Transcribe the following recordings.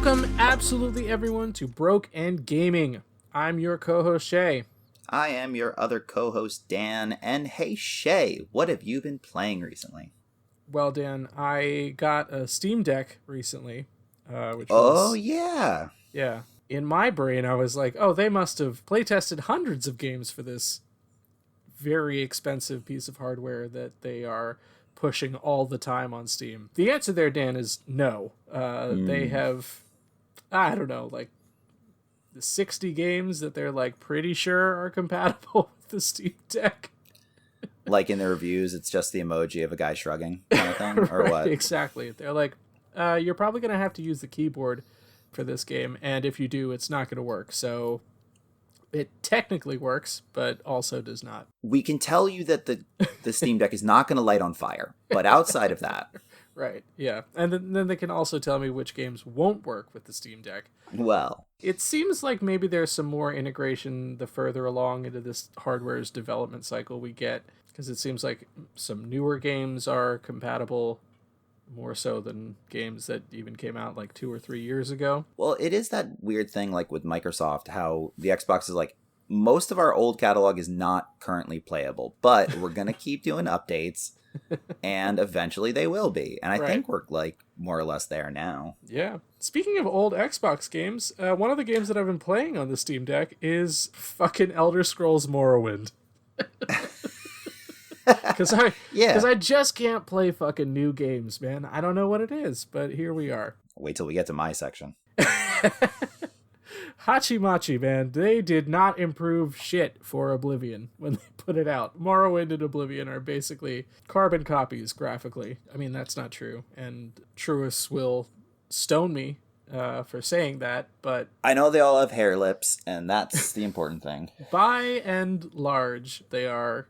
Welcome, absolutely everyone, to Broke and Gaming. I'm your co-host, Shea. I am your other co-host, Dan. And hey, Shea, what have you been playing recently? Well, Dan, I got a Steam Deck recently, Yeah. Yeah. In my brain, I was like, oh, they must have playtested hundreds of games for this very expensive piece of hardware that they are pushing all the time on Steam. The answer there, Dan, is no. They have, I don't know, like the 60 games that they're like pretty sure are compatible with the Steam Deck. Like in the reviews, it's just the emoji of a guy shrugging kind of thing, or Right, what? Exactly. They're like, you're probably going to have to use the keyboard for this game, and if you do, it's not going to work. So it technically works, but also does not. We can tell you that the Steam Deck is not going to light on fire, but outside of that... Right, yeah. And then they can also tell me which games won't work with the Steam Deck. Well, it seems like maybe there's some more integration the further along into this hardware's development cycle we get, because it seems like some newer games are compatible more so than games that even came out like 2 or 3 years ago. Well, it is that weird thing like with Microsoft, how the Xbox is like, most of our old catalog is not currently playable, but we're going to keep doing updates, and eventually they will be. And I think we're like more or less there now. Yeah. Speaking of old Xbox games, one of the games that I've been playing on the Steam Deck is fucking Elder Scrolls Morrowind. Because I just can't play fucking new games, man. I don't know what it is, but here we are. Wait till we get to my section. Hachimachi, man, they did not improve shit for Oblivion when they put it out. Morrowind and Oblivion are basically carbon copies graphically. I mean, that's not true, and Truist will stone me for saying that, but... I know they all have hair lips, and that's the important thing. By and large, they are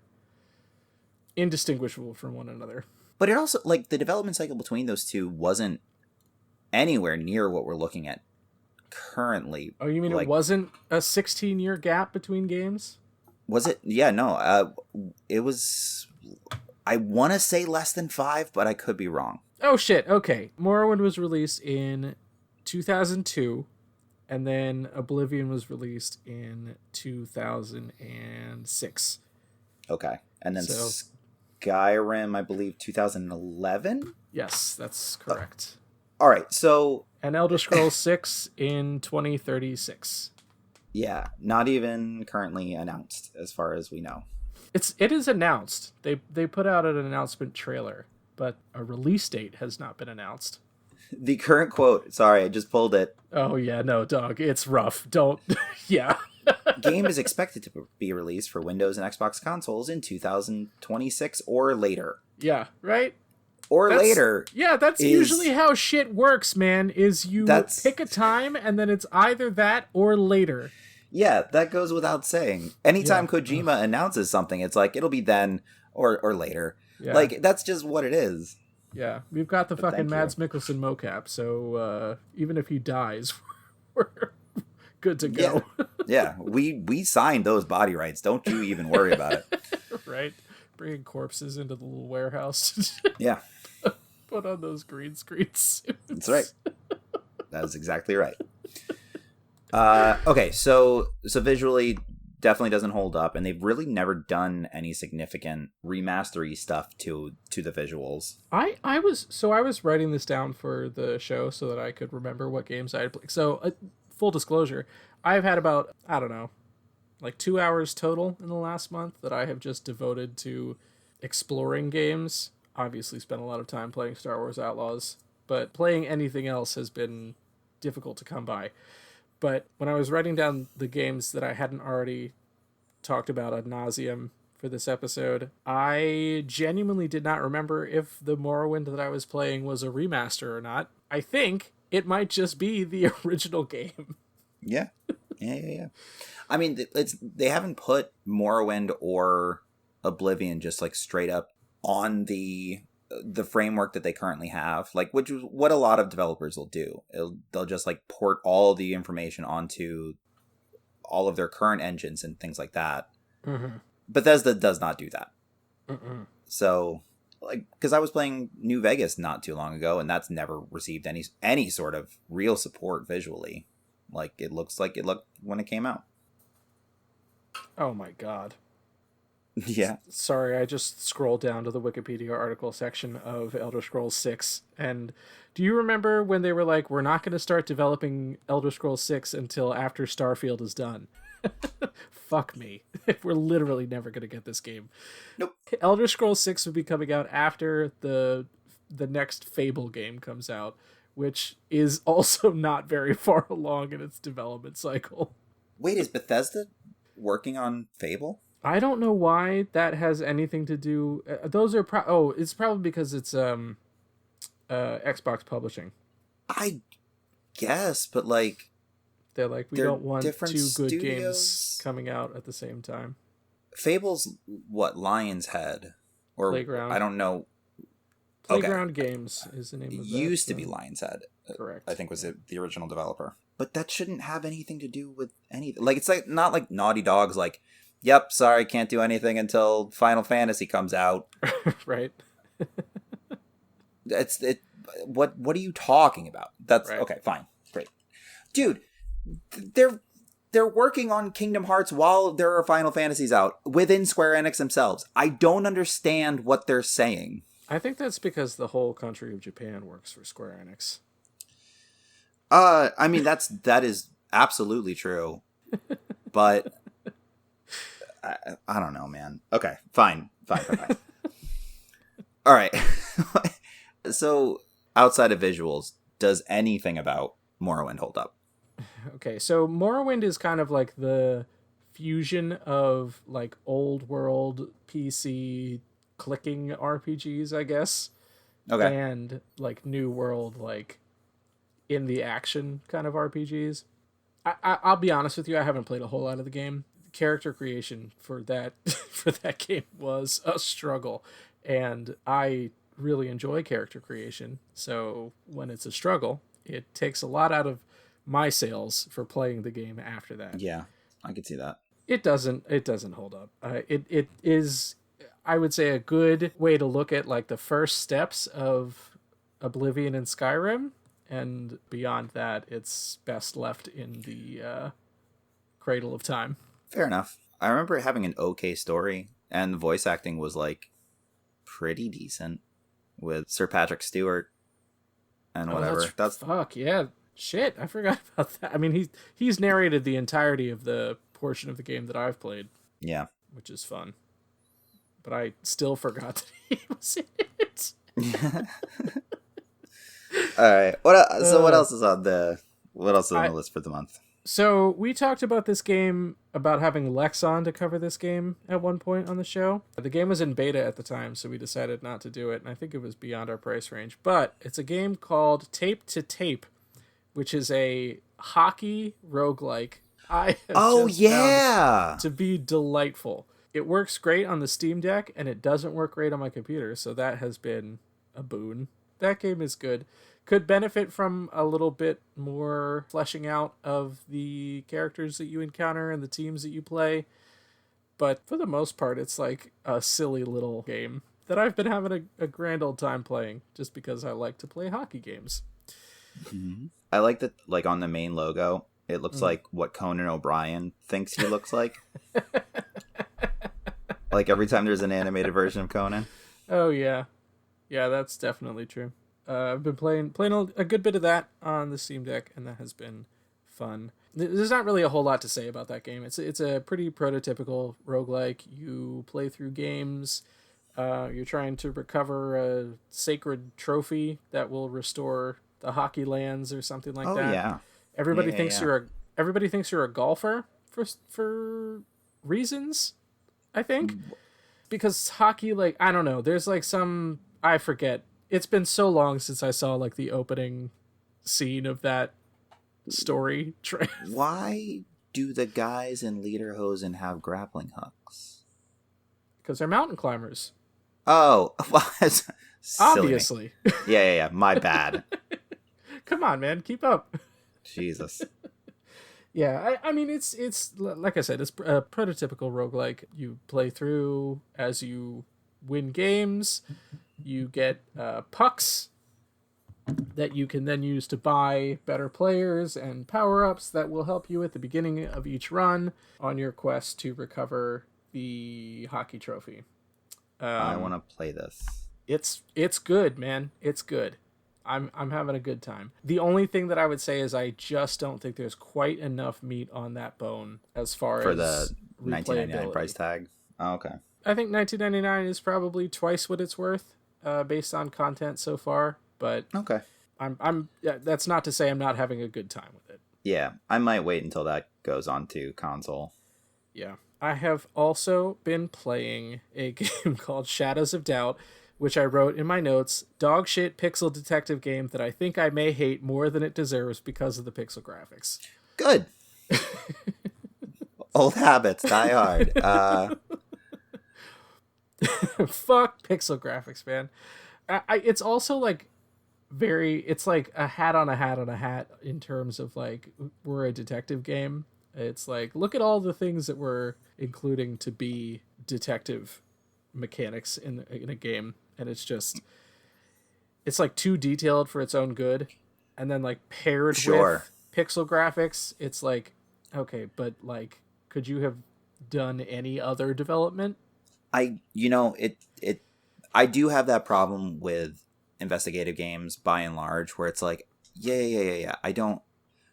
indistinguishable from one another. But it also, like, the development cycle between those two wasn't anywhere near what we're looking at currently. Oh, you mean like, it wasn't a 16-year gap between games? Was it? Yeah, no. It was... I want to say less than 5, but I could be wrong. Oh, shit. Okay. Morrowind was released in 2002, and then Oblivion was released in 2006. Okay. And then Skyrim, I believe, 2011? Yes, that's correct. All right, so... And Elder Scrolls 6 in 2036. Yeah, not even currently announced, as far as we know. It is announced. They put out an announcement trailer, but a release date has not been announced. The current quote, sorry, I just pulled it. Oh yeah, no, dog, it's rough. Don't, yeah. Game is expected to be released for Windows and Xbox consoles in 2026 or later. Yeah, right? Later. Yeah, that's usually how shit works, man, is you pick a time and then it's either that or later. Yeah, that goes without saying. Anytime Kojima announces something, it's like, it'll be then or later. Yeah. Like, that's just what it is. Yeah, we've got the fucking Mads Mikkelsen mocap, so even if he dies, we're good to go. Yeah, we signed those body rights. Don't you even worry about it. Right? Bringing corpses into the little warehouse. Yeah. Put on those green screen suits. That's right. That is exactly right. Okay, so visually definitely doesn't hold up, and they've really never done any significant remastery stuff to the visuals. I was writing this down for the show so that I could remember what games I had played. So full disclosure, I've had about, I don't know, like 2 hours total in the last month that I have just devoted to exploring games. Obviously spent a lot of time playing Star Wars Outlaws, but playing anything else has been difficult to come by. But when I was writing down the games that I hadn't already talked about ad nauseum for this episode, I genuinely did not remember if the Morrowind that I was playing was a remaster or not. I think it might just be the original game. Yeah. I mean, they haven't put Morrowind or Oblivion just like straight up on the framework that they currently have, like, which is what a lot of developers will do. They'll just like port all the information onto all of their current engines and things like that. Mm-hmm. Bethesda does not do that. Mm-mm. So like, because I was playing New Vegas not too long ago, and that's never received any sort of real support visually. Like, it looks like it looked when it came out. Oh my god. Yeah. Sorry, I just scrolled down to the Wikipedia article section of Elder Scrolls 6. And do you remember when they were like, we're not going to start developing Elder Scrolls 6 until after Starfield is done? Fuck me. We're literally never going to get this game. Nope. Elder Scrolls 6 would be coming out after the next Fable game comes out, which is also not very far along in its development cycle. Wait, is Bethesda working on Fable? I don't know why that has anything to do. Those are it's probably because it's Xbox publishing. I guess, but like they're like, we don't want two good studios? games coming out at the same time. Fable's what, Lion's Head or Playground. I don't know. Playground Games is the name of it. Used to be Lion's Head. Correct. I think was the original developer. But that shouldn't have anything to do with anything. Like, it's like not like Naughty Dog's like, yep, sorry, can't do anything until Final Fantasy comes out. Right. What are you talking about? That's right. Okay, fine. Great. Dude, they're working on Kingdom Hearts while there are Final Fantasies out within Square Enix themselves. I don't understand what they're saying. I think that's because the whole country of Japan works for Square Enix. I mean, that is absolutely true. But I don't know, man. Okay, fine. All right. So, outside of visuals, does anything about Morrowind hold up? Okay, so Morrowind is kind of like the fusion of like old world PC clicking RPGs, I guess. Okay. And like new world, like in the action kind of RPGs. I'll be honest with you, I haven't played a whole lot of the game. Character creation for that game was a struggle, and I really enjoy character creation. So when it's a struggle, it takes a lot out of my sales for playing the game after that. Yeah, I could see that. It doesn't hold up. It is, I would say, a good way to look at like the first steps of Oblivion and Skyrim, and beyond that, it's best left in the cradle of time. Fair enough. I remember it having an okay story, and the voice acting was like pretty decent with Sir Patrick Stewart and whatever. Fuck yeah, shit! I forgot about that. I mean, he's narrated the entirety of the portion of the game that I've played. Yeah, which is fun. But I still forgot that he was in it. All right. What else is on the list for the month? So we talked about this game, about having Lex on to cover this game at one point on the show. The game was in beta at the time, so we decided not to do it, and I think it was beyond our price range. But it's a game called Tape to Tape, which is a hockey roguelike. To be delightful. It works great on the Steam Deck, and it doesn't work great on my computer, so that has been a boon. That game is good. Could benefit from a little bit more fleshing out of the characters that you encounter and the teams that you play. But for the most part, it's like a silly little game that I've been having a grand old time playing just because I like to play hockey games. Mm-hmm. I like that, like on the main logo, it looks like what Conan O'Brien thinks he looks like. Like every time there's an animated version of Conan. Oh, yeah. Yeah, that's definitely true. I've been playing a good bit of that on the Steam Deck, and that has been fun. There's not really a whole lot to say about that game. It's a pretty prototypical roguelike. You play through games. You're trying to recover a sacred trophy that will restore the hockey lands or something like that. Yeah. Everybody thinks you're a golfer for reasons, I think. Because hockey, like, I don't know, there's like some, I forget. It's been so long since I saw like the opening scene of that story. Why do the guys in Lederhosen have grappling hooks? Because they're mountain climbers. Oh, obviously. Yeah. My bad. Come on, man, keep up. Jesus. Yeah, I mean, it's like I said, it's a prototypical roguelike. You play through as you win games. You get pucks that you can then use to buy better players and power-ups that will help you at the beginning of each run on your quest to recover the hockey trophy. I want to play this. It's good, man. It's good. I'm having a good time. The only thing that I would say is I just don't think there's quite enough meat on that bone as far for as the $19.99 replayability. price tag. Oh, okay. I think $19.99 is probably twice what it's worth, based on content so far. But okay, that's not to say I'm not having a good time with it. Yeah, I might wait until that goes on to console. Yeah. I have also been playing a game called Shadows of Doubt, which I wrote in my notes, dog shit pixel detective game that I think I may hate more than it deserves because of the pixel graphics. Good. Old habits die hard. Fuck pixel graphics, man. It's also like it's like a hat on a hat on a hat in terms of like, we're a detective game. It's like, look at all the things that we're including to be detective mechanics in a game, and it's like too detailed for its own good, and then like paired with pixel graphics, it's like, okay, but like, could you have done any other development? I do have that problem with investigative games by and large, where it's like, yeah.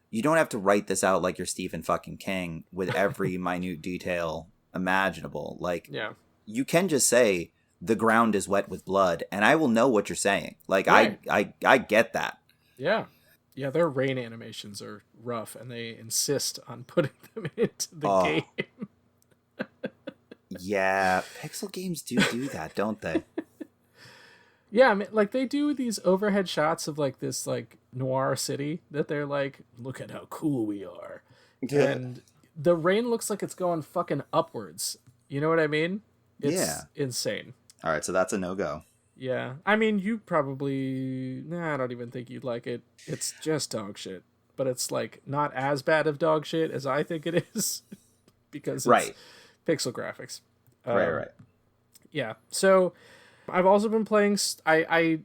You don't have to write this out like you're Stephen fucking King with every minute detail imaginable. Like, yeah, you can just say the ground is wet with blood, and I will know what you're saying. Like, right. I get that. Yeah, their rain animations are rough, and they insist on putting them into the game. Yeah, pixel games do that, don't they? Yeah, I mean, like, they do these overhead shots of like this like noir city that they're like, look at how cool we are, and the rain looks like it's going fucking upwards. You know what I mean? It's insane. All right, so that's a no-go. Yeah, I mean, you probably I don't even think you'd like it. It's just dog shit, but it's like not as bad of dog shit as I think it is because it's pixel graphics. Right. Yeah, so I've also been playing. I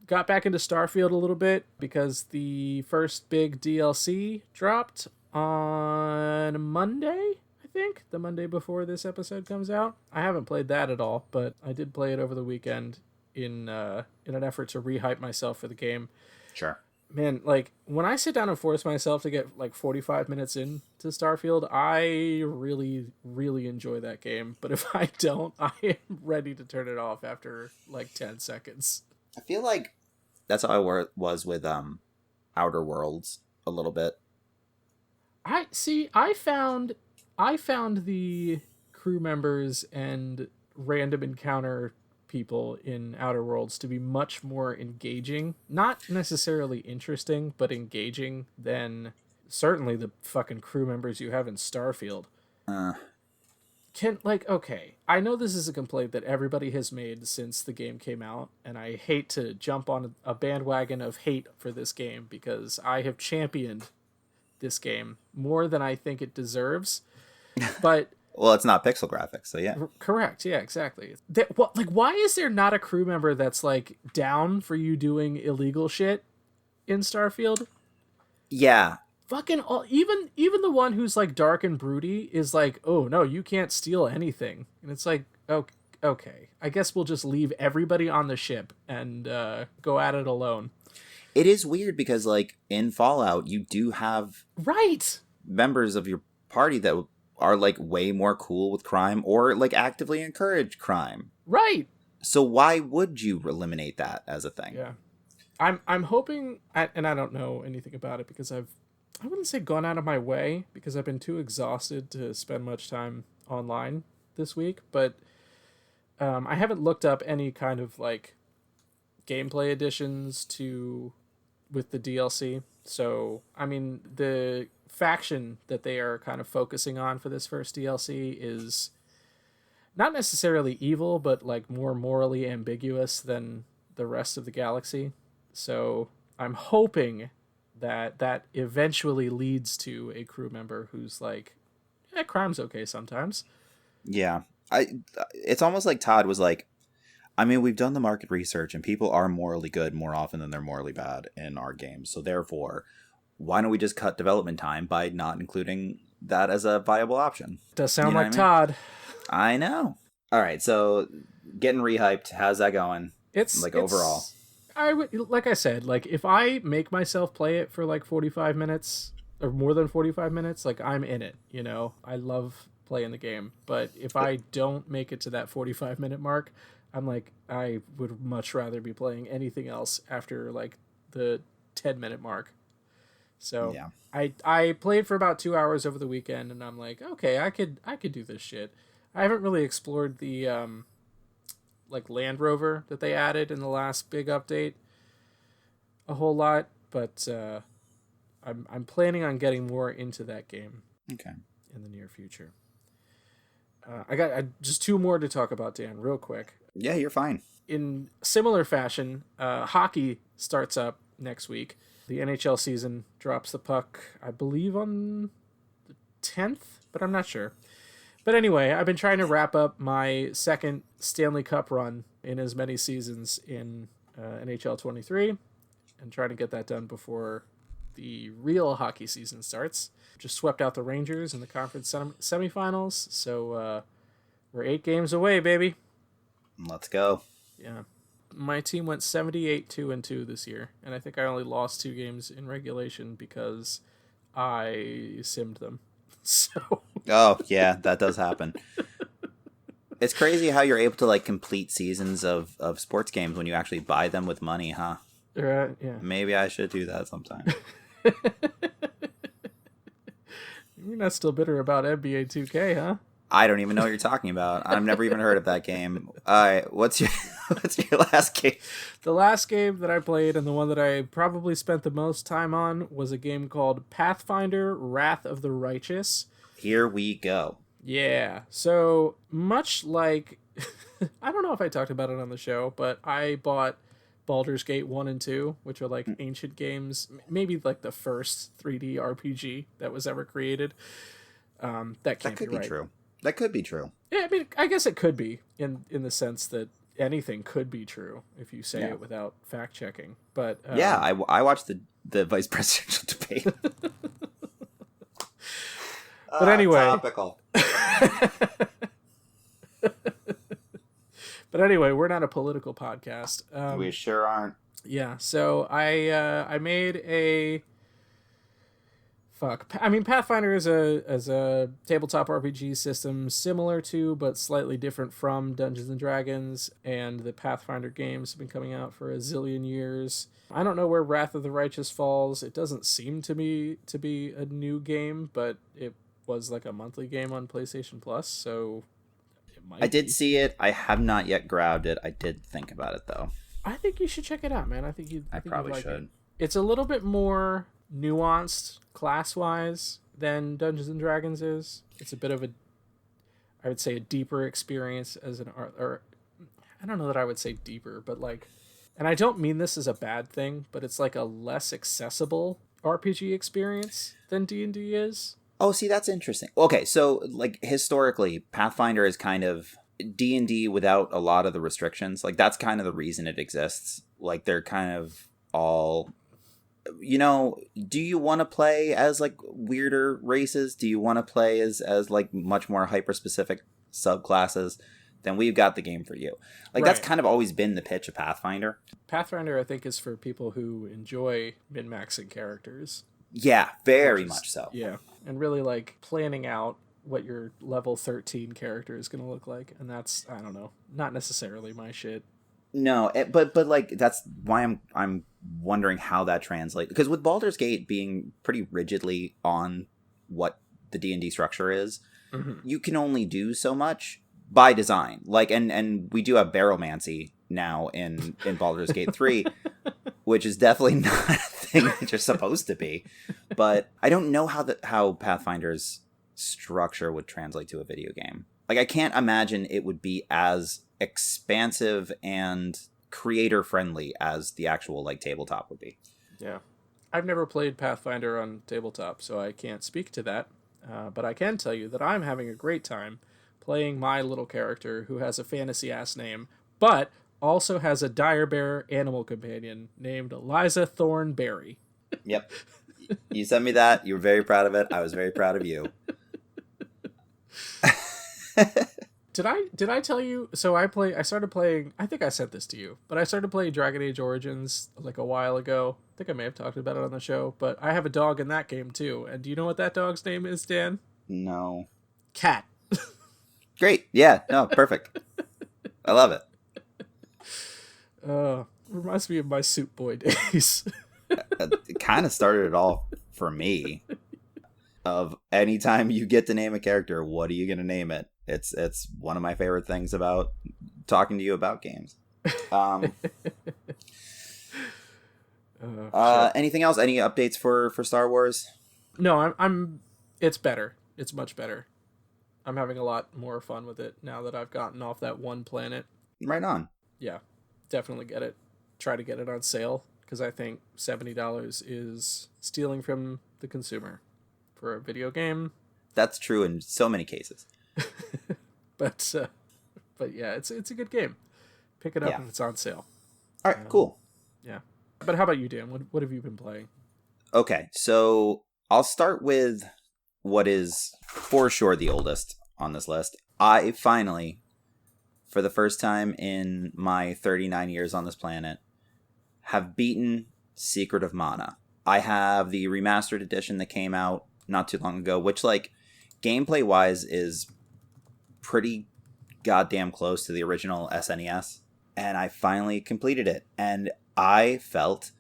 got back into Starfield a little bit because the first big DLC dropped on Monday. I think the Monday before this episode comes out. I haven't played that at all, but I did play it over the weekend in an effort to rehype myself for the game. Sure. Man, like, when I sit down and force myself to get like 45 minutes into Starfield, I really, really enjoy that game. But if I don't, I am ready to turn it off after like 10 seconds. I feel like that's how I was with Outer Worlds a little bit. I found the crew members and random encounter people in Outer Worlds to be much more engaging, not necessarily interesting, but engaging than certainly the fucking crew members you have in Starfield. Okay, I know this is a complaint that everybody has made since the game came out, and I hate to jump on a bandwagon of hate for this game because I have championed this game more than I think it deserves. But well, it's not pixel graphics, so yeah. Correct, yeah, exactly. Why is there not a crew member that's like down for you doing illegal shit in Starfield? Yeah. Fucking even the one who's like dark and broody is like, oh no, you can't steal anything, and it's like, okay, I guess we'll just leave everybody on the ship and go at it alone. It is weird because like in Fallout, you do have members of your party that are like way more cool with crime or like actively encourage crime. Right. So why would you eliminate that as a thing? Yeah. I'm hoping, and I don't know anything about it because I wouldn't say gone out of my way because I've been too exhausted to spend much time online this week, but I haven't looked up any kind of like gameplay additions with the DLC. So, I mean, the faction that they are kind of focusing on for this first DLC is not necessarily evil, but like more morally ambiguous than the rest of the galaxy. So I'm hoping that eventually leads to a crew member who's like, crime's okay sometimes. Yeah. It's almost like Todd was like, I mean, we've done the market research, and people are morally good more often than they're morally bad in our games. So therefore, why don't we just cut development time by not including that as a viable option? Does sound like what I mean? Todd. I know. All right, so getting rehyped. How's that going? Overall. I would, like I said, like if I make myself play it for like 45 minutes or more than 45 minutes, like I'm in it, you know. I love playing the game, but if I don't make it to that 45-minute mark, I'm like I would much rather be playing anything else after like the 10-minute mark. So Yeah. I played for about 2 hours over the weekend, and I'm like, okay, I could do this shit. I haven't really explored the like Land Rover that they added in the last big update a whole lot, but I'm planning on getting more into that game. Okay. In the near future. I got just two more to talk about, Dan, real quick. Yeah, you're fine. In similar fashion, hockey starts up next week. The NHL season drops the puck, I believe, on the 10th, but I'm not sure. But anyway, I've been trying to wrap up my second Stanley Cup run in as many seasons in NHL 23 and trying to get that done before the real hockey season starts. Just swept out the Rangers in the conference semifinals, so we're 8 games away, baby. Let's go. Yeah. My team went 78-2-2 this year, and I think I only lost 2 games in regulation because I simmed them. So. Oh yeah, that does happen. It's crazy how you're able to like complete seasons of sports games when you actually buy them with money, huh? Yeah. Maybe I should do that sometime. You're not still bitter about NBA 2K, huh? I don't even know what you're talking about. I've never even heard of that game. All right, what's your last game? The last game that I played, and the one that I probably spent the most time on, was a game called Pathfinder: Wrath of the Righteous. Here we go. Yeah. So much like, I don't know if I talked about it on the show, but I bought Baldur's Gate 1 and 2, which are like ancient games, maybe like the first 3D RPG that was ever created. That could be true. That could be true. Yeah, I mean, I guess it could be in the sense that anything could be true if you say it without fact checking. But yeah, I watched the vice presidential debate. But anyway, topical. But anyway, we're not a political podcast. We sure aren't. Yeah, so I made a I mean, Pathfinder is a tabletop RPG system similar to, but slightly different from Dungeons and Dragons, and the Pathfinder games have been coming out for a zillion years. I don't know where Wrath of the Righteous falls. It doesn't seem to be a new game, but it was like a monthly game on PlayStation Plus, so it might I did see it. I have not yet grabbed it. I did think about it though. I think you should check it out, man. I probably like should. It's a little bit more nuanced class-wise than Dungeons and Dragons is. It's a bit of I would say a deeper experience as an art, or I don't know that I would say deeper, but like, and I don't mean this as a bad thing, but it's like a less accessible RPG experience than D&D is. Oh, see, that's interesting. Okay, so like historically, Pathfinder is kind of D&D without a lot of the restrictions. Like that's kind of the reason it exists. Like they're kind of all, you know, do you want to play as like weirder races? Do you want to play as like much more hyper specific subclasses? Then we've got the game for you. Like That's kind of always been the pitch of Pathfinder. Pathfinder, I think, is for people who enjoy min-maxing characters. Yeah, very much so. Yeah, and really like planning out what your level 13 character is going to look like, and that's, I don't know, not necessarily my shit. No, but like that's why I'm wondering how that translates, because with Baldur's Gate being pretty rigidly on what the D&D structure is, you can only do so much by design. Like and we do have baromancy now in Baldur's Gate 3, which is definitely not a thing that you're supposed to be. But I don't know how Pathfinder's structure would translate to a video game. Like I can't imagine it would be as expansive and creator friendly as the actual like tabletop would be. Yeah, I've never played Pathfinder on tabletop, so I can't speak to that. But I can tell you that I'm having a great time playing my little character who has a fantasy ass name, but also has a dire bear animal companion named Eliza Thornberry. Yep. You sent me that. You were very proud of it. I was very proud of you. Did I tell you? So I started playing. I think I sent this to you, but I started playing Dragon Age Origins like a while ago. I think I may have talked about it on the show, but I have a dog in that game too. And do you know what that dog's name is, Dan? No. Cat. Great. Yeah. No, perfect. I love it. Reminds me of my Soup Boy days. It kind of started it all for me. Of anytime you get to name a character, what are you going to name it? It's one of my favorite things about talking to you about games. Sure. Anything else? Any updates for Star Wars? No, I'm. It's better. It's much better. I'm having a lot more fun with it now that I've gotten off that one planet. Right on. Yeah, definitely get it. Try to get it on sale because I think $70 is stealing from the consumer for a video game. That's true in so many cases. but yeah, it's a good game. Pick it up if it's on sale. All right, cool. Yeah. But how about you, Dan? What have you been playing? Okay, so I'll start with what is for sure the oldest on this list. I finally, for the first time in my 39 years on this planet, have beaten Secret of Mana. I have the remastered edition that came out not too long ago, which, like, gameplay-wise is pretty goddamn close to the original SNES. And I finally completed it. And I felt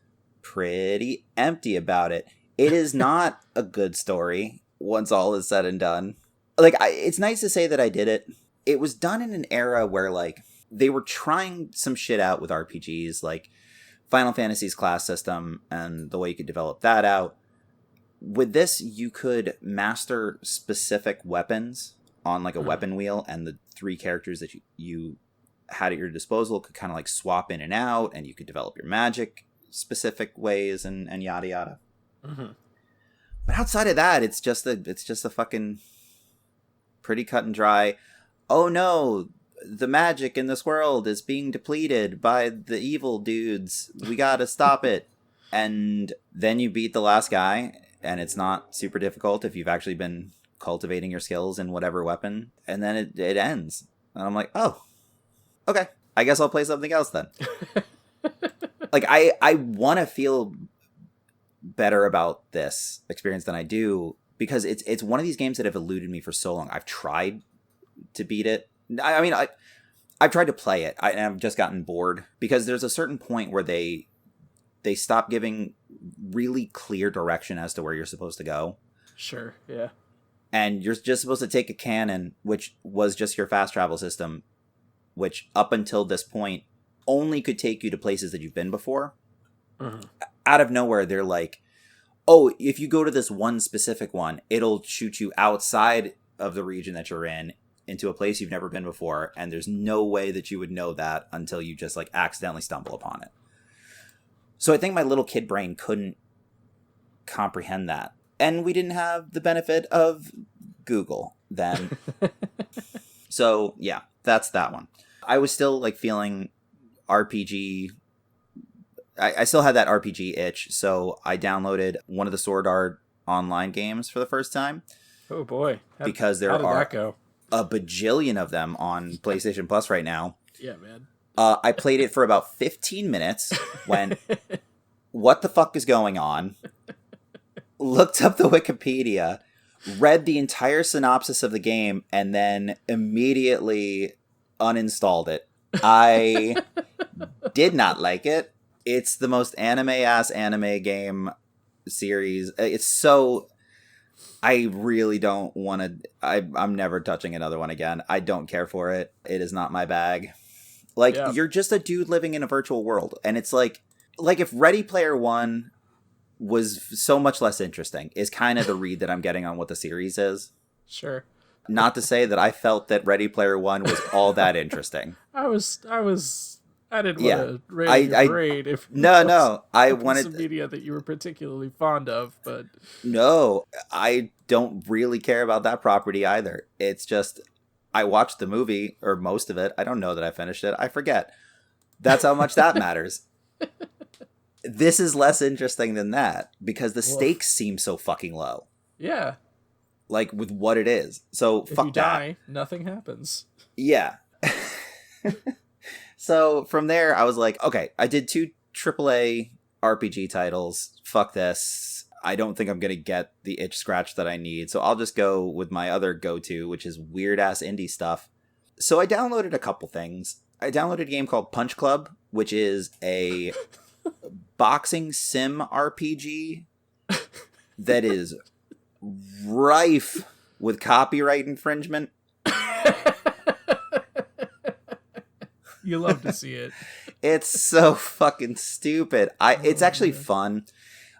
pretty empty about it. It is not a good story once all is said and done. Like, it's nice to say that I did it. It was done in an era where, like, they were trying some shit out with RPGs, like Final Fantasy's class system and the way you could develop that out. With this, you could master specific weapons on, like, a weapon wheel, and the 3 characters that you had at your disposal could kind of, like, swap in and out, and you could develop your magic specific ways and yada yada. Mm-hmm. But outside of that, it's just a fucking pretty cut and dry. Oh no, the magic in this world is being depleted by the evil dudes. We gotta stop it. And then you beat the last guy, and it's not super difficult if you've actually been cultivating your skills in whatever weapon. And then it ends. And I'm like, oh, okay. I guess I'll play something else then. Like, I want to feel better about this experience than I do, because it's one of these games that have eluded me for so long. I've tried to beat it. I mean, I've tried to play it, and I've just gotten bored, because there's a certain point where they stop giving really clear direction as to where you're supposed to go. Sure, yeah. And you're just supposed to take a cannon, which was just your fast travel system, which up until this point only could take you to places that you've been before. Mm-hmm. Out of nowhere, they're like, oh, if you go to this one specific one, it'll shoot you outside of the region that you're in into a place you've never been before, and there's no way that you would know that until you just, like, accidentally stumble upon it. So I think my little kid brain couldn't comprehend that. And we didn't have the benefit of Google then. So, yeah, that's that one. I was still, like, feeling RPG... I still had that RPG itch, so I downloaded one of the Sword Art online games for the first time. Oh boy. Because there how did are that go? A bajillion of them on PlayStation Plus right now. Yeah, man. I played it for about 15 minutes when what the fuck is going on? Looked up the Wikipedia, read the entire synopsis of the game, and then immediately uninstalled it. I did not like it. It's the most anime-ass anime game series. It's so... I really don't want to... I'm never touching another one again. I don't care for it. It is not my bag. Like, You're just a dude living in a virtual world. And it's like if Ready Player One was so much less interesting, is kind of the read that I'm getting on what the series is. Sure. Not to say that I felt that Ready Player One was all that interesting. I didn't want to raise your grade if I wanted some media that you were particularly fond of, but no, I don't really care about that property either. It's just I watched the movie, or most of it. I don't know that I finished it. I forget. That's how much that matters. This is less interesting than that because the stakes seem so fucking low. Yeah. Like with what it is. So if fuck you that. die, nothing happens. Yeah. So from there, I was like, okay, I did 2 AAA RPG titles. Fuck this. I don't think I'm going to get the itch scratch that I need. So I'll just go with my other go-to, which is weird-ass indie stuff. So I downloaded a couple things. I downloaded a game called Punch Club, which is a boxing sim RPG that is rife with copyright infringement. You love to see it. It's so fucking stupid. It's actually fun.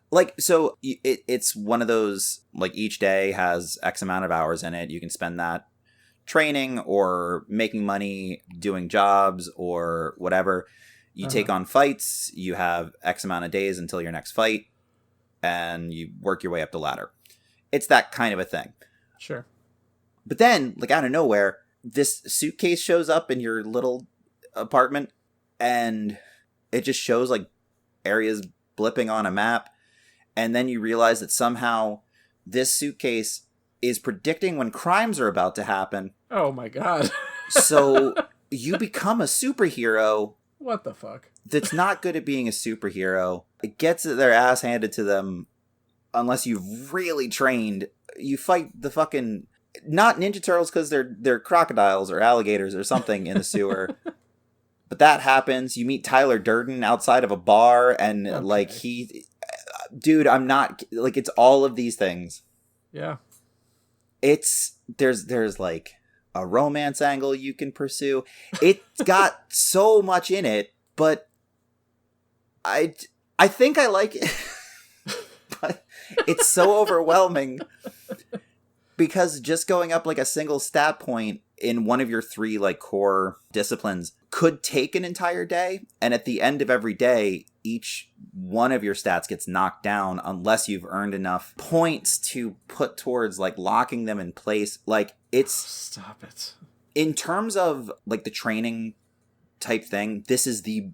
Like, so it's one of those, like, each day has X amount of hours in it. You can spend that training or making money, doing jobs or whatever. You take on fights. You have X amount of days until your next fight, and you work your way up the ladder. It's that kind of a thing. Sure. But then, like, out of nowhere, this suitcase shows up in your little apartment, and it just shows, like, areas blipping on a map. And then you realize that somehow this suitcase is predicting when crimes are about to happen. Oh my god. So you become a superhero. What the fuck? That's not good at being a superhero. It gets their ass handed to them unless you've really trained. You fight the fucking... Not Ninja Turtles because they're crocodiles or alligators or something in the sewer. But that happens. You meet Tyler Durden outside of a bar and like he... Dude, I'm not... Like, it's all of these things. Yeah. It's... There's like a romance angle you can pursue. It's got so much in it, but I think I like it. But it's so overwhelming because just going up like a single stat point in one of your 3 like core disciplines could take an entire day. And at the end of every day, each one of your stats gets knocked down unless you've earned enough points to put towards like locking them in place. Like it's... Stop it. In terms of like the training type thing, this is the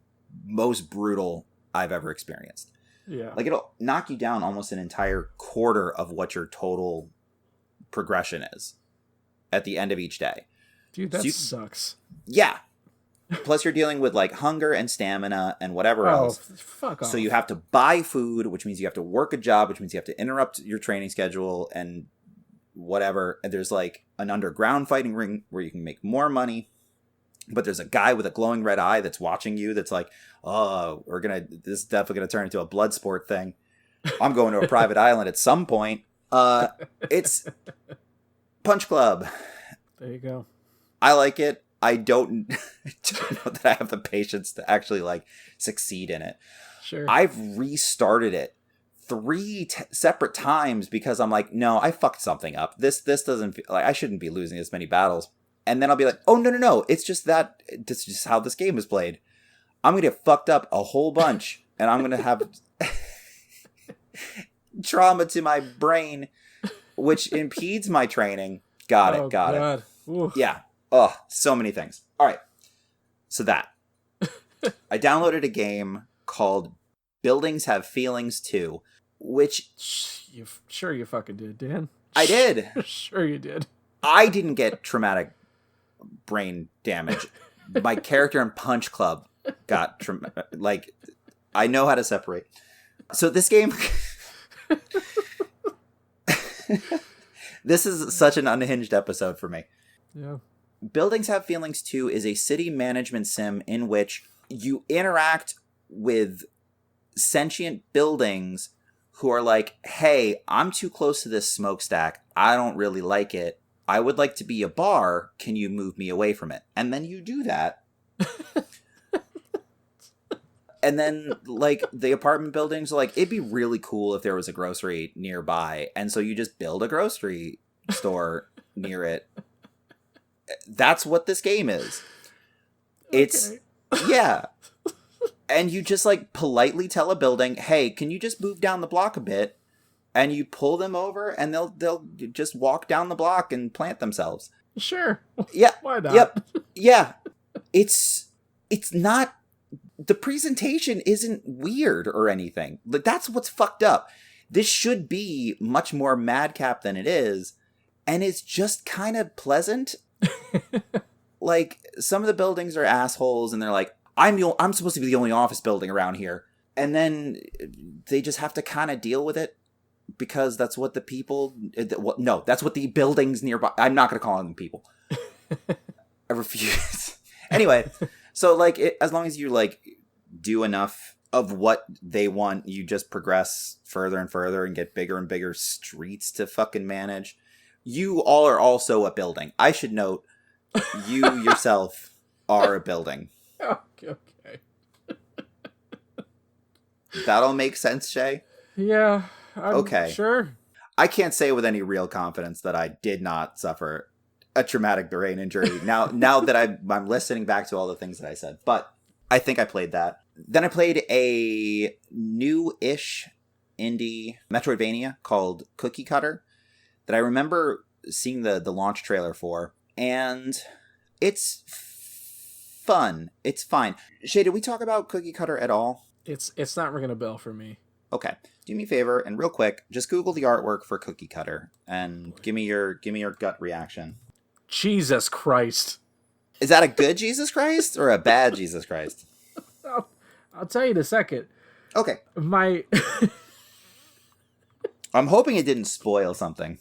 most brutal I've ever experienced. Yeah. Like it'll knock you down almost an entire quarter of what your total progression is at the end of each day. Dude, that sucks. Yeah. Plus you're dealing with like hunger and stamina and whatever else. Fuck off. So you have to buy food, which means you have to work a job, which means you have to interrupt your training schedule and whatever. And there's like an underground fighting ring where you can make more money. But there's a guy with a glowing red eye that's watching you that's like, oh, this is definitely going to turn into a blood sport thing. I'm going to a private island at some point. It's Punch Club. There you go. I like it. I don't know that I have the patience to actually like succeed in it. Sure. I've restarted it 3 separate times because I'm like, no, I fucked something up. This doesn't feel like I shouldn't be losing this many battles. And then I'll be like, oh, no. It's just that. It's just how this game is played. I'm going to get fucked up a whole bunch. And I'm going to have trauma to my brain, which impedes my training. Got it. Ooh. Yeah. Oh, so many things. All right. So that. I downloaded a game called Buildings Have Feelings Too, which... Sure you fucking did, Dan. I did. Sure you did. I didn't get traumatic brain damage. My character in Punch Club got like I know how to separate. So this game this is such an unhinged episode for me. Yeah. Buildings Have Feelings 2 is a city management sim in which you interact with sentient buildings who are like, hey, I'm too close to this smokestack. I don't really like it. I would like to be a bar. Can you move me away from it? And then you do that. And then, like, the apartment buildings are like, it'd be really cool if there was a grocery nearby. And so you just build a grocery store near it. That's what this game is. It's, yeah. And you just, like, politely tell a building, hey, can you just move down the block a bit? And you pull them over, and they'll just walk down the block and plant themselves. Sure. Yeah. Why not? Yep. Yeah. It's not the presentation isn't weird or anything. Like, that's what's fucked up. This should be much more madcap than it is, and it's just kind of pleasant. Like, some of the buildings are assholes, and they're like, I'm supposed to be the only office building around here. And then they just have to kind of deal with it because that's what the people... No, that's what the buildings nearby... I'm not going to call them people. I refuse. Anyway, so, like, as long as you, like, do enough of what they want, you just progress further and further and get bigger and bigger streets to fucking manage. You all are also a building. I should note, you yourself are a building. Okay. That'll make sense, Shea? Yeah, I'm okay. Sure. I can't say with any real confidence that I did not suffer a traumatic brain injury now that I'm listening back to all the things that I said. But I think I played that. Then I played a new-ish indie Metroidvania called Cookie Cutter that I remember seeing the launch trailer for. And it's fun. It's fine. Shea, did we talk about Cookie Cutter at all? It's not ringing a bell for me. Okay. Do me a favor and real quick, just Google the artwork for Cookie Cutter and give me your gut reaction. Jesus Christ. Is that a good Jesus Christ or a bad Jesus Christ? I'll tell you in a second. Okay. I'm hoping it didn't spoil something.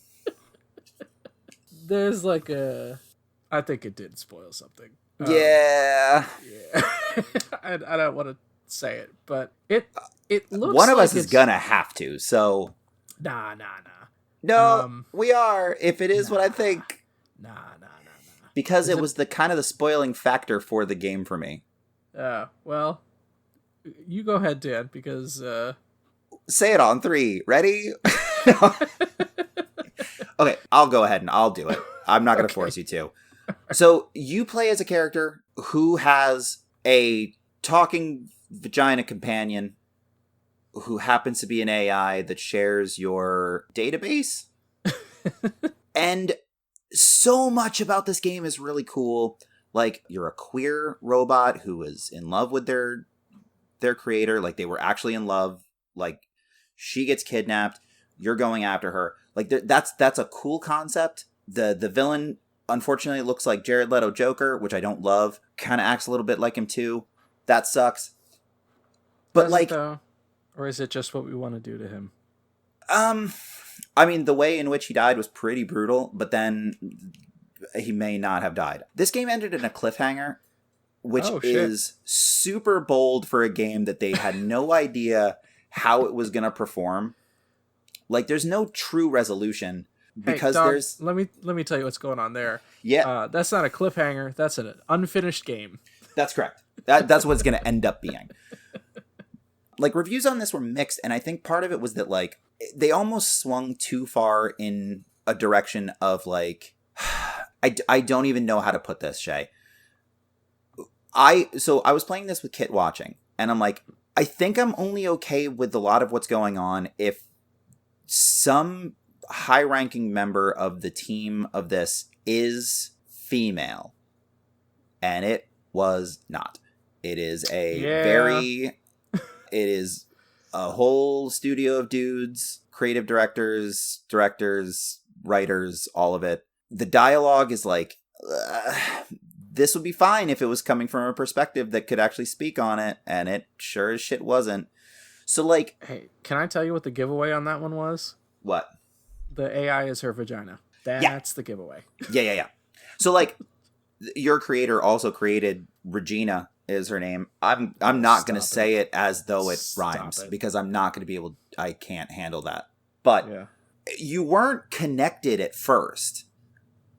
There's like I think it did spoil something. Yeah. I don't want to say it, but it looks one of like us is gonna have to, so... Nah. No, we are, if it is what I think. Nah. Because it was the kind of the spoiling factor for the game for me. Well, you go ahead, Dan, because... Say it on 3. Ready? Okay, I'll go ahead and I'll do it. I'm not going to force you to. So, you play as a character who has a talking vagina companion who happens to be an AI that shares your database. And so much about this game is really cool. Like, you're a queer robot who is in love with their creator. Like, they were actually in love. Like, she gets kidnapped. You're going after her. Like, that's a cool concept. The villain, unfortunately, looks like Jared Leto Joker, which I don't love. Kind of acts a little bit like him, too. That sucks. But, like... Or is it just what we want to do to him? I mean, the way in which he died was pretty brutal, but then he may not have died. This game ended in a cliffhanger, which is super bold for a game that they had no idea how it was going to perform. Like, there's no true resolution because there's... Let me tell you what's going on there. Yeah. That's not a cliffhanger. That's an unfinished game. That's correct. That's what it's going to end up being. Like, reviews on this were mixed, and I think part of it was that, like, they almost swung too far in a direction of, like... I don't even know how to put this, Shea. I was playing this with Kit watching, and I'm like, I think I'm only okay with a lot of what's going on if some high-ranking member of the team of this is female. And it was not. It is it is a whole studio of dudes, creative directors, writers, all of it. The dialogue is like, this would be fine if it was coming from a perspective that could actually speak on it, and it sure as shit wasn't. So, like... Hey, can I tell you what the giveaway on that one was? What? The AI is her vagina. That's the giveaway. Yeah. So, like, your creator also created Regina, is her name. I'm not going to say it as though it rhymes, because I'm not going to be able... I can't handle that. But you weren't connected at first.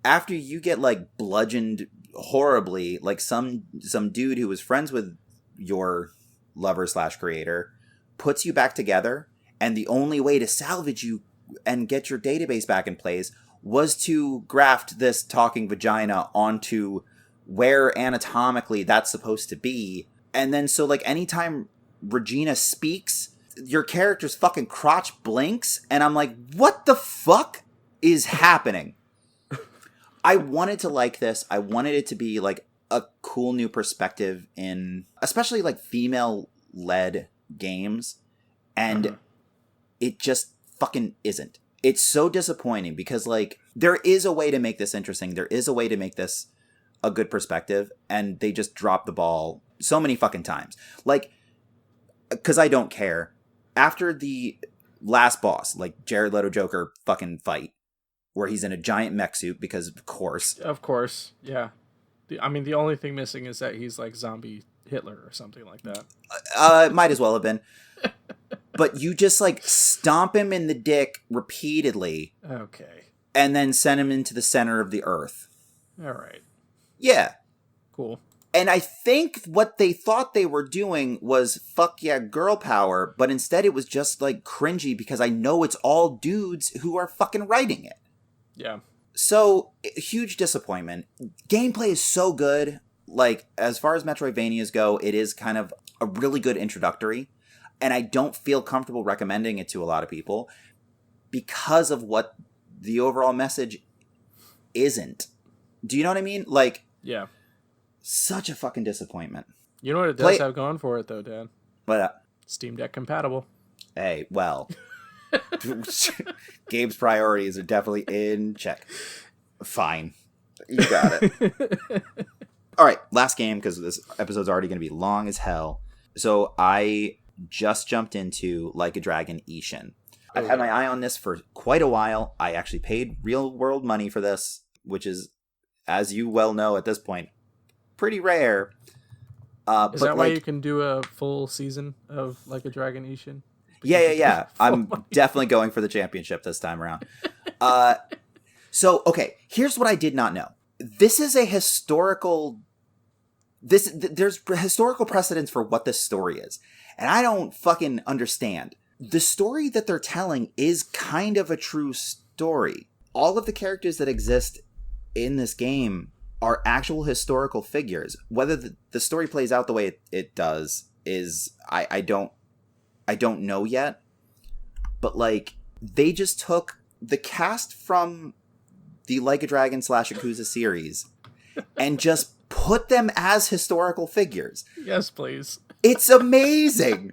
After you get, like, bludgeoned horribly, like some dude who was friends with your lover/creator puts you back together, and the only way to salvage you and get your database back in place was to graft this talking vagina onto where anatomically that's supposed to be. And then so, like, anytime Regina speaks, your character's fucking crotch blinks, and I'm like, what the fuck is happening? I wanted to like this. I wanted it to be, like, a cool new perspective in especially like female led games, and it just fucking isn't. It's so disappointing because like there is a way to make this interesting. There is a way to make this a good perspective, and they just drop the ball so many fucking times. Like, because I don't care. After the last boss, like Jared Leto Joker fucking fight, where he's in a giant mech suit because of course. Of course, yeah. I mean, the only thing missing is that he's like zombie Hitler or something like that. Might as well have been. But you just like stomp him in the dick repeatedly. Okay. And then send him into the center of the earth. All right. Yeah. Cool. And I think what they thought they were doing was fuck yeah girl power, but instead it was just like cringy because I know it's all dudes who are fucking writing it. Yeah. So, huge disappointment. Gameplay is so good. Like, as far as Metroidvanias go, it is kind of a really good introductory. And I don't feel comfortable recommending it to a lot of people because of what the overall message isn't. Do you know what I mean? Like, yeah. Such a fucking disappointment. You know what it does have going for it, though, Dan? What? Steam Deck compatible. Hey, well... Gabe's priorities are definitely in check. Fine. You got it. All right, last game, because this episode's already going to be long as hell. So I just jumped into Like a Dragon Ishin. I've had my eye on this for quite a while. I actually paid real world money for this, which is, as you well know at this point, pretty rare. Is that why you can do a full season of Like a Dragon Ishin? Yeah. I'm definitely going for the championship this time around. So, okay, here's what I did not know. This is a historical... There's historical precedence for what this story is. And I don't fucking understand. The story that they're telling is kind of a true story. All of the characters that exist in this game are actual historical figures. Whether the story plays out the way it does is... I don't know yet, but like they just took the cast from the Like a Dragon / Yakuza series and just put them as historical figures. Yes, please. It's amazing.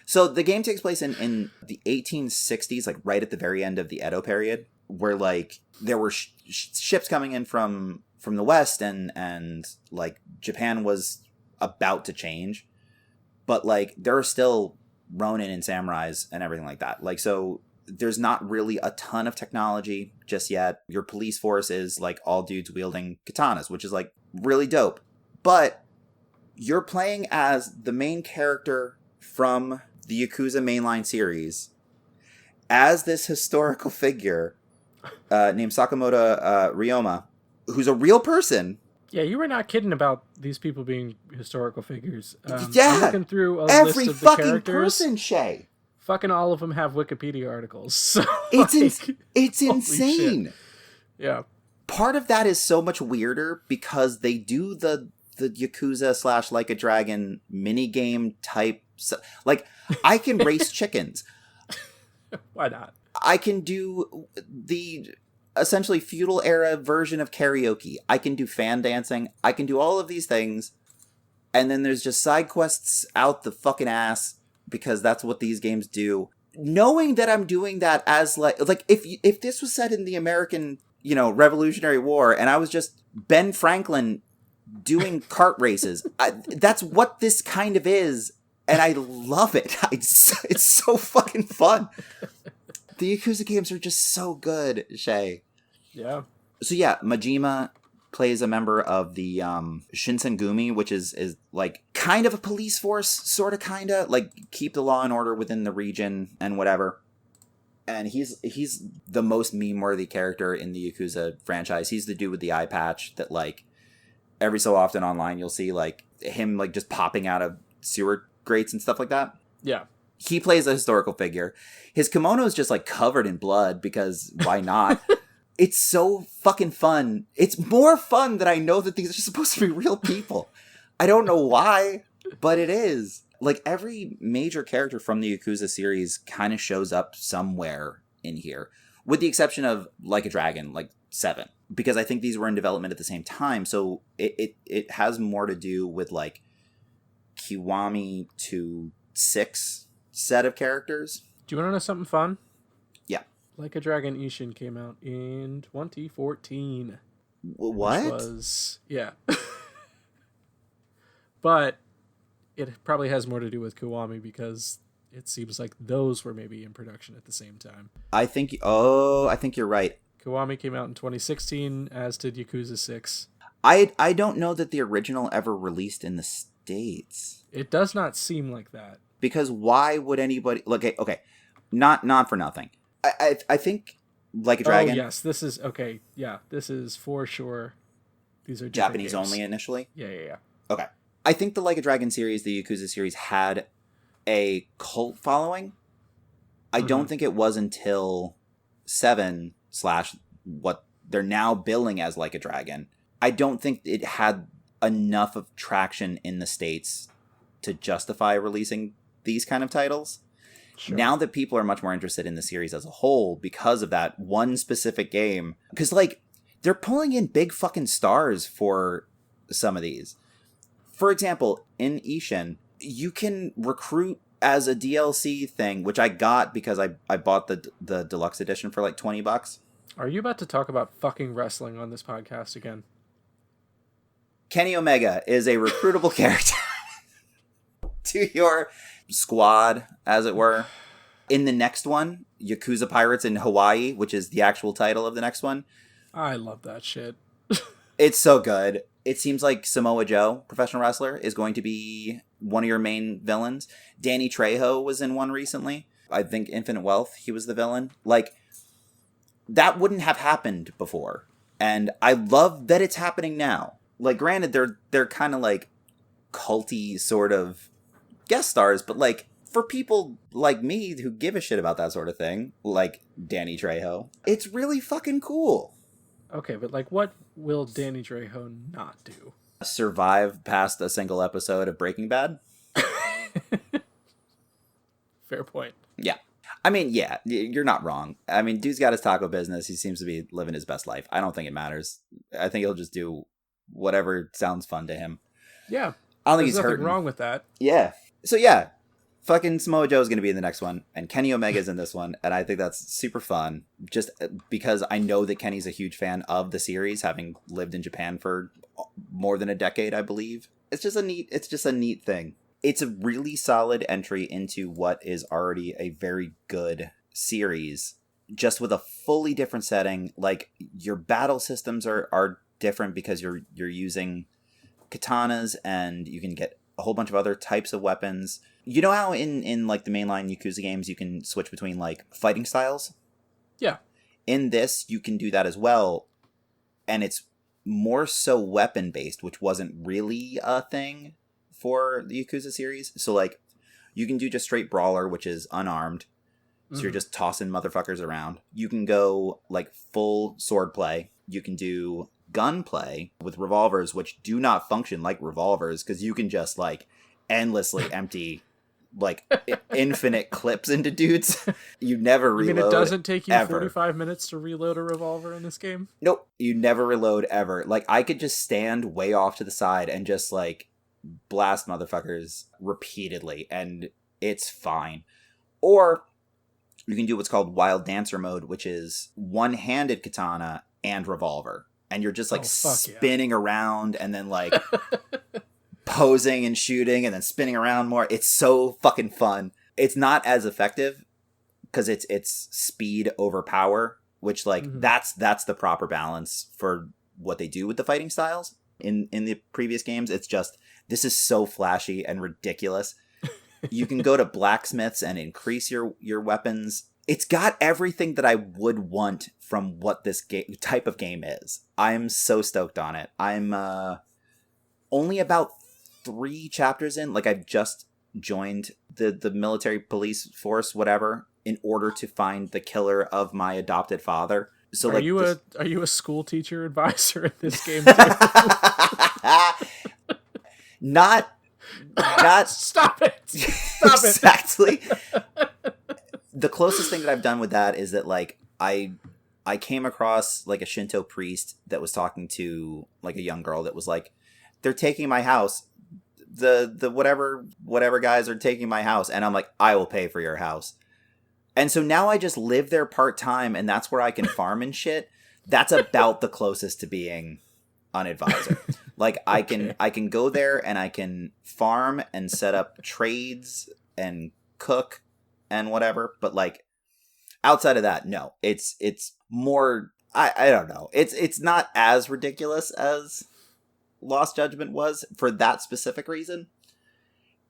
So the game takes place in the 1860s, like right at the very end of the Edo period, where like there were ships coming in from the West and like Japan was about to change. But, like, there are still Ronin and samurais and everything like that. Like, so there's not really a ton of technology just yet. Your police force is, like, all dudes wielding katanas, which is, like, really dope. But you're playing as the main character from the Yakuza mainline series as this historical figure named Sakamoto Ryoma, who's a real person. Yeah, you were not kidding about these people being historical figures. Yeah, I'm looking through a every list of the fucking characters. person, Shea. Fucking all of them have Wikipedia articles. So, it's insane. Shit. Yeah. Part of that is so much weirder because they do the Yakuza / Like a Dragon minigame type. Like, I can race chickens. Why not? I can do the essentially feudal era version of karaoke. I can do fan dancing. I can do all of these things. And then there's just side quests out the fucking ass because that's what these games do. Knowing that I'm doing that as like if this was set in the American, Revolutionary War and I was just Ben Franklin doing kart races, that's what this kind of is. And I love it. It's so fucking fun. The Yakuza games are just so good, Shea. Yeah. So yeah, Majima plays a member of the Shinsengumi, which is like kind of a police force, sort of, kind of like keep the law and order within the region and whatever. And he's the most meme-worthy character in the Yakuza franchise. He's the dude with the eye patch that like every so often online you'll see like him like just popping out of sewer grates and stuff like that. Yeah. He plays a historical figure. His kimono is just like covered in blood because why not? It's so fucking fun. It's more fun that I know that these are supposed to be real people. I don't know why, but it is. Like every major character from the Yakuza series kind of shows up somewhere in here, with the exception of Like a Dragon, like 7. because I think these were in development at the same time. So it has more to do with like Kiwami to 6 set of characters. Do you want to know something fun? Yeah. Like a Dragon Ishin came out in 2014. What? Which was, yeah. But it probably has more to do with Kiwami because it seems like those were maybe in production at the same time. I think you're right. Kiwami came out in 2016, as did Yakuza 6. I don't know that the original ever released in the States. It does not seem like that. Because why would anybody... Okay, not for nothing. I think Like a Dragon... Oh, yes, this is... Okay, yeah, this is for sure. These are Japanese games. only initially? Yeah. Okay. I think the Like a Dragon series, the Yakuza series, had a cult following. I don't think it was until 7/ what they're now billing as Like a Dragon. I don't think it had enough of traction in the States to justify releasing these kind of titles. Sure. Now that people are much more interested in the series as a whole because of that one specific game, because like they're pulling in big fucking stars for some of these. For example, in Ishin, you can recruit as a DLC thing, which I got because I bought the deluxe edition for like $20. Are you about to talk about fucking wrestling on this podcast again? Kenny Omega is a recruitable character to your squad, as it were. In the next one, Yakuza Pirates in Hawaii, which is the actual title of the next one. I love that shit. It's so good. It seems like Samoa Joe, professional wrestler, is going to be one of your main villains. Danny Trejo was in one recently. I think Infinite Wealth, he was the villain. Like, that wouldn't have happened before. And I love that it's happening now. Like, granted, they're kind of like culty sort of guest stars, but like for people like me who give a shit about that sort of thing, like Danny Trejo, it's really fucking cool. Okay, but like what will Danny Trejo not do? Survive past a single episode of Breaking Bad? Fair point. Yeah. I mean, yeah, you're not wrong. I mean, dude's got his taco business. He seems to be living his best life. I don't think it matters. I think he'll just do whatever sounds fun to him. Yeah. I don't think he's hurting. There's nothing wrong with that. Yeah. So yeah, fucking Samoa Joe is going to be in the next one, and Kenny Omega's in this one, and I think that's super fun, just because I know that Kenny's a huge fan of the series, having lived in Japan for more than a decade, I believe. It's just a neat thing. It's a really solid entry into what is already a very good series, just with a fully different setting. Like, your battle systems are different because you're using katanas, and you can get a whole bunch of other types of weapons. You know how in like the mainline Yakuza games you can switch between like fighting styles? Yeah. In this you can do that as well, and it's more so weapon based, which wasn't really a thing for the Yakuza series. So like you can do just straight brawler, which is unarmed. So you're just tossing motherfuckers around. You can go like full sword play. You can do gunplay with revolvers, which do not function like revolvers because you can just like endlessly empty like infinite clips into dudes. You never reload. You mean it doesn't take you ever. 45 minutes to reload a revolver in this game? Nope. You never reload ever. Like, I could just stand way off to the side and just like blast motherfuckers repeatedly, and it's fine. Or you can do what's called Wild Dancer mode, which is one-handed katana and revolver. And you're just like spinning around and then like posing and shooting and then spinning around more. It's so fucking fun. It's not as effective because it's speed over power, which like that's the proper balance for what they do with the fighting styles in the previous games. It's just, this is so flashy and ridiculous. You can go to blacksmiths and increase your weapons. It's got everything that I would want from what this type of game is. I'm so stoked on it. I'm only about 3 chapters in. Like, I've just joined the military police force, whatever, in order to find the killer of my adopted father. So, are you a school teacher advisor in this game too? Not Stop it. Stop exactly. The closest thing that I've done with that is that like I I came across like a Shinto priest that was talking to like a young girl that was like, they're taking my house. The whatever guys are taking my house. And I'm like, I will pay for your house. And so now I just live there part-time, and that's where I can farm and shit. That's about the closest to being an advisor. Like I can go there and I can farm and set up trades and cook and whatever. But like outside of that, no. It's more I don't know. It's not as ridiculous as Lost Judgment was for that specific reason.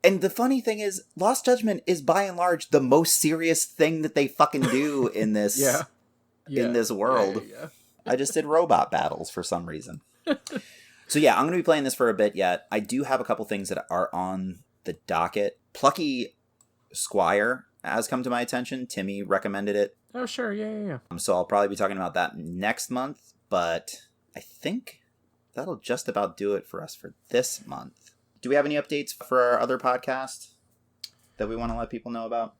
And the funny thing is, Lost Judgment is by and large the most serious thing that they fucking do in this in this world. Yeah. I just did robot battles for some reason. So yeah, I'm going to be playing this for a bit yet. I do have a couple things that are on the docket. Plucky Squire has come to my attention. Timmy recommended it. Oh, sure. Yeah. So I'll probably be talking about that next month, but I think that'll just about do it for us for this month. Do we have any updates for our other podcast that we want to let people know about?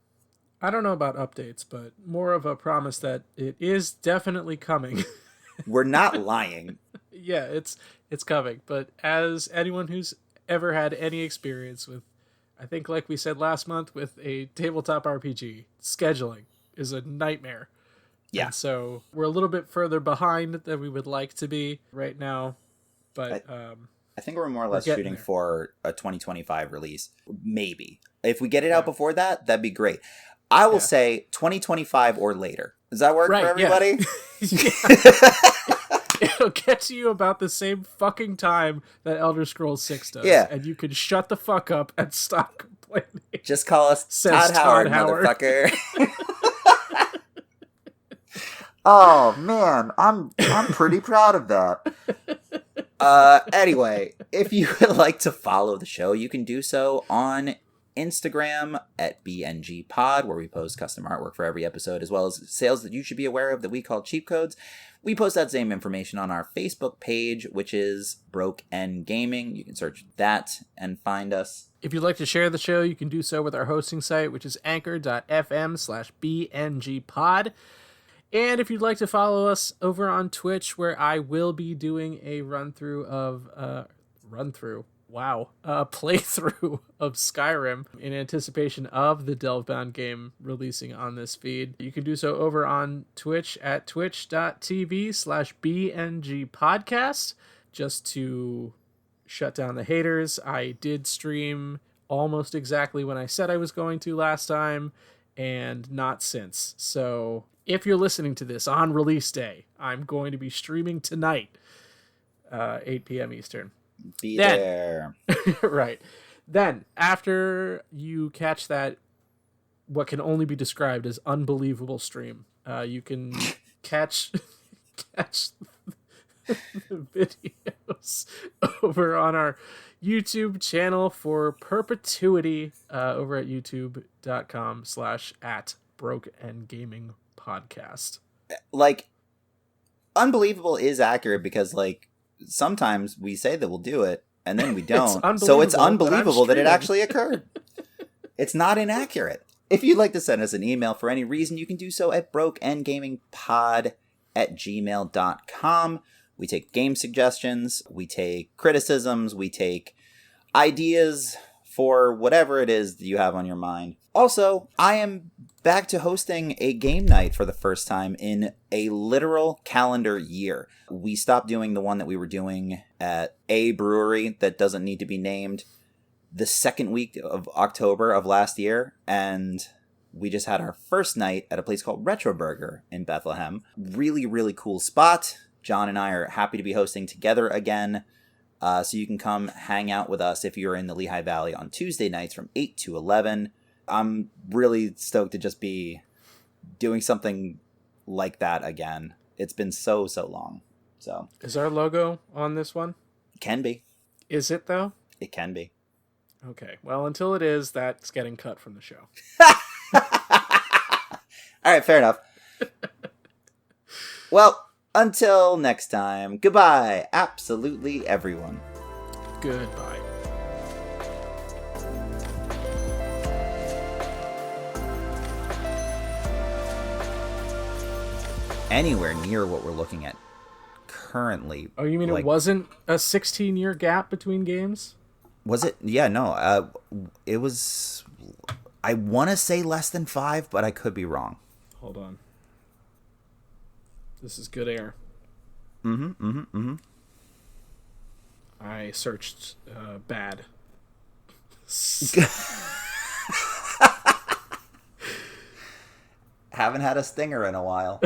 I don't know about updates, but more of a promise that it is definitely coming. We're not lying. Yeah, it's coming. But as anyone who's ever had any experience with, I think like we said last month, with a tabletop RPG, scheduling is a nightmare. Yeah. And so we're a little bit further behind than we would like to be right now. But I think we're more or less shooting for a 2025 release. Maybe. If we get it out before that, that'd be great. I will say 2025 or later. Does that work for everybody? Yeah. It'll get to you about the same fucking time that Elder Scrolls 6 does. Yeah. And you can shut the fuck up and stop complaining. Just call us Todd Howard, motherfucker. Oh, man. I'm pretty proud of that. Anyway, if you would like to follow the show, you can do so on Instagram at BNGPod, where we post custom artwork for every episode, as well as sales that you should be aware of that we call cheap codes. We post that same information on our Facebook page, which is Broke N Gaming. You can search that and find us. If you'd like to share the show, you can do so with our hosting site, which is anchor.fm/BNGPod. And if you'd like to follow us over on Twitch, where I will be doing a playthrough of Skyrim in anticipation of the Delvebound game releasing on this feed. You can do so over on Twitch at twitch.tv/BNGpodcast. Just to shut down the haters, I did stream almost exactly when I said I was going to last time, and not since. So if you're listening to this on release day, I'm going to be streaming tonight, 8 p.m. Eastern. Be there. Right. Then, after you catch that, what can only be described as unbelievable stream, you can catch the videos over on our YouTube channel for perpetuity, over at youtube.com/@BrokeNGamingPodcast. Like, unbelievable is accurate because, like, sometimes we say that we'll do it and then we don't. So it's unbelievable that it actually occurred. It's not inaccurate. If you'd like to send us an email for any reason, you can do so at brokeendgamingpod@gmail.com. We take game suggestions, we take criticisms, we take ideas for whatever it is that you have on your mind. Also, I am back to hosting a game night for the first time in a literal calendar year. We stopped doing the one that we were doing at a brewery that doesn't need to be named the second week of October of last year, and we just had our first night at a place called Retro Burger in Bethlehem. Really, really cool spot. John and I are happy to be hosting together again. So you can come hang out with us if you're in the Lehigh Valley on Tuesday nights from 8 to 11. I'm really stoked to just be doing something like that again. It's been so long. So is our logo on this one? Can be. Is it, though? It can be. Okay. Well, until it is, that's getting cut from the show. All right, fair enough. Well, until next time, goodbye, absolutely everyone. Goodbye. anywhere near what we're looking at currently. Oh, you mean it wasn't a 16-year gap between games? Was it? Yeah, no. It was. I want to say less than 5, but I could be wrong. Hold on. This is good air. I searched bad. Haven't had a stinger in a while.